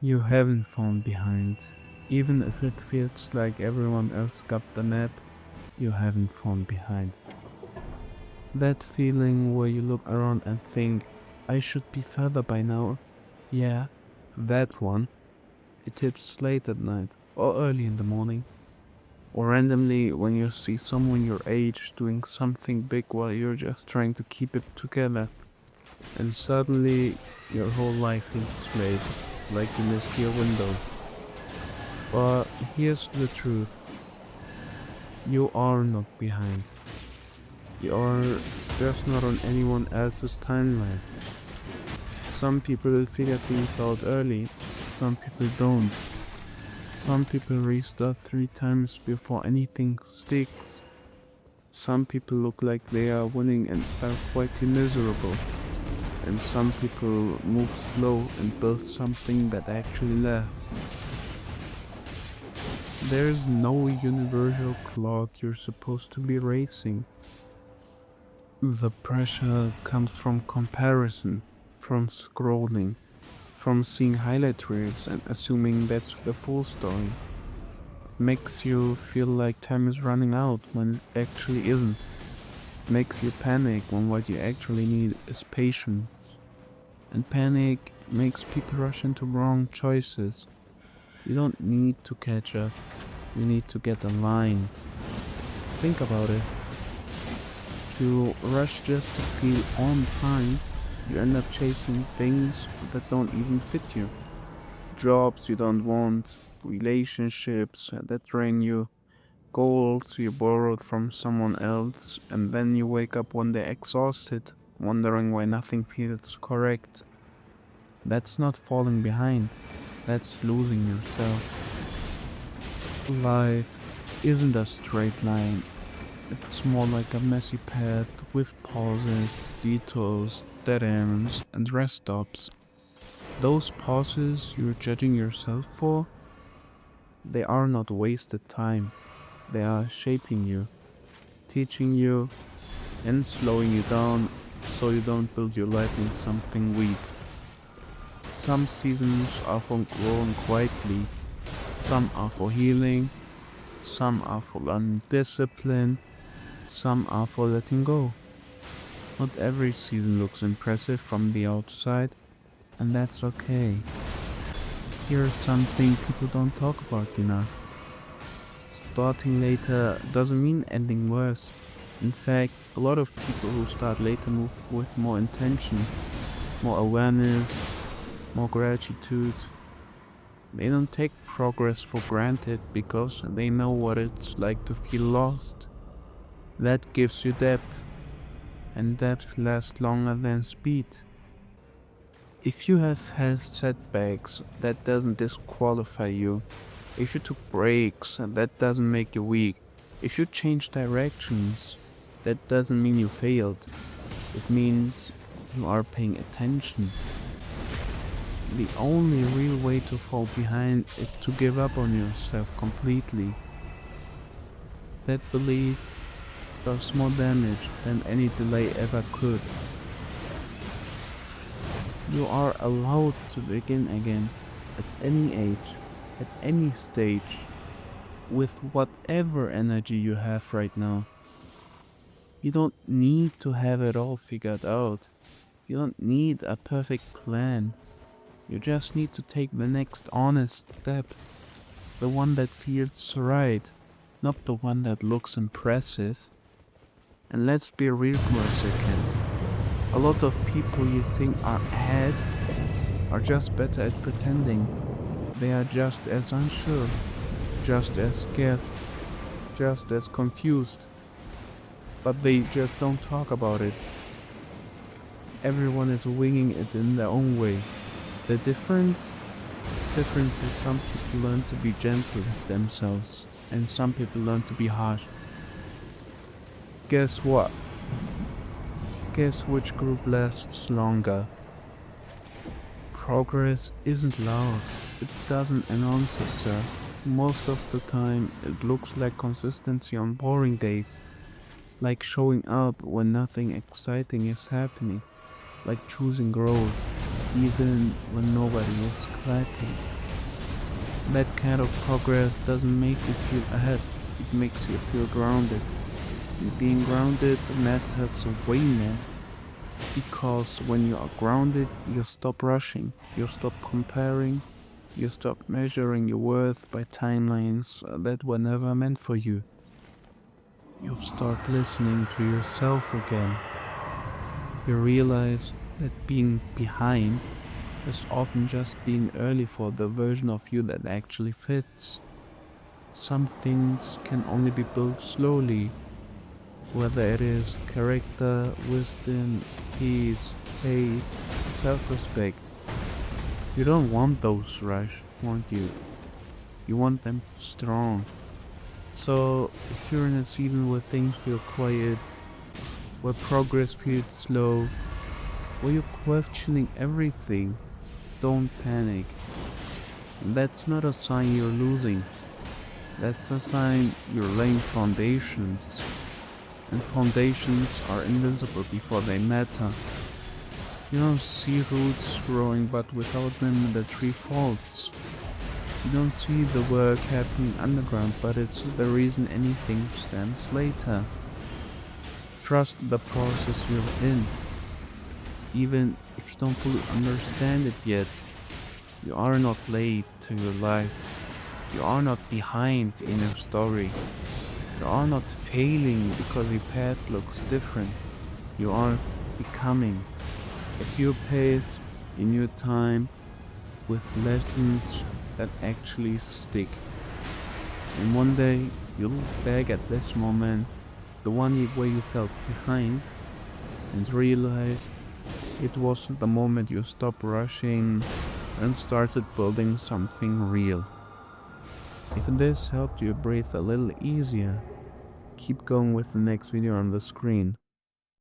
You haven't fallen behind. Even if it feels like everyone else got the nap, you haven't fallen behind. That feeling where you look around and think, I should be further by now. Yeah, that one. It hits late at night or early in the morning. Or randomly when you see someone your age doing something big while you're just trying to keep it together. And suddenly your whole life feels late, like you missed your window. But here's the truth. You are not behind. You are just not on anyone else's timeline. Some people figure things out early, some people don't. Some people restart 3 times before anything sticks. Some people look like they are winning and are quietly miserable. And some people move slow and build something that actually lasts. There's no universal clock you're supposed to be racing. The pressure comes from comparison, from scrolling, from seeing highlight reels and assuming that's the full story. Makes you feel like time is running out when it actually isn't. Makes you panic when what you actually need is patience. And panic makes people rush into wrong choices. You don't need to catch up, you need to get aligned. Think about it. If you rush just to feel on time, you end up chasing things that don't even fit you. Jobs you don't want, relationships that drain you, goals you borrowed from someone else, and then you wake up one day exhausted, wondering why nothing feels correct. That's not falling behind, that's losing yourself. Life isn't a straight line, it's more like a messy path with pauses, detours, dead ends, and rest stops. Those pauses you're judging yourself for, they are not wasted time. They are shaping you, teaching you, and slowing you down so you don't build your life in something weak. Some seasons are for growing quietly, some are for healing, some are for learning discipline, some are for letting go. Not every season looks impressive from the outside, and that's okay. Here's something people don't talk about enough. Starting later doesn't mean ending worse. In fact, a lot of people who start later move with more intention, more awareness, more gratitude. They don't take progress for granted because they know what it's like to feel lost. That gives you depth, and depth lasts longer than speed. If you have had setbacks, that doesn't disqualify you. If you took breaks, that doesn't make you weak. If you change directions, that doesn't mean you failed. It means you are paying attention. The only real way to fall behind is to give up on yourself completely. That belief does more damage than any delay ever could. You are allowed to begin again at any age, at any stage, with whatever energy you have right now. You don't need to have it all figured out. You don't need a perfect plan. You just need to take the next honest step, the one that feels right, not the one that looks impressive. And let's be real for a second. A lot of people you think are ahead are just better at pretending. They are just as unsure, just as scared, just as confused, but they just don't talk about it. Everyone is winging it in their own way. The difference is some people learn to be gentle with themselves, and some people learn to be harsh. Guess what? Guess which group lasts longer? Progress isn't loud. It doesn't announce itself. Most of the time, it looks like consistency on boring days, like showing up when nothing exciting is happening, like choosing growth, even when nobody is clapping. That kind of progress doesn't make you feel ahead, it makes you feel grounded. And being grounded matters way more because when you are grounded, you stop rushing, you stop comparing, you stop measuring your worth by timelines that were never meant for you. You start listening to yourself again. You realize that being behind is often just being early for the version of you that actually fits. Some things can only be built slowly, whether it is character, wisdom, peace, faith, self respect. You don't want those rush, want you? You want them strong. So, if you're in a season where things feel quiet, where progress feels slow, where you're questioning everything, don't panic. That's not a sign you're losing. That's a sign you're laying foundations. And foundations are invincible before they matter. You don't see roots growing, but without them the tree falls. You don't see the work happening underground, but it's the reason anything stands later. Trust the process you're in. Even if you don't fully understand it yet, you are not late to your life. You are not behind in your story. You are not failing because your path looks different. You are becoming at your pace, in your time, with lessons that actually stick. And one day you look back at this moment, the one where you felt behind, and realize it was the moment you stopped rushing and started building something real. If this helped you breathe a little easier, keep going with the next video on the screen.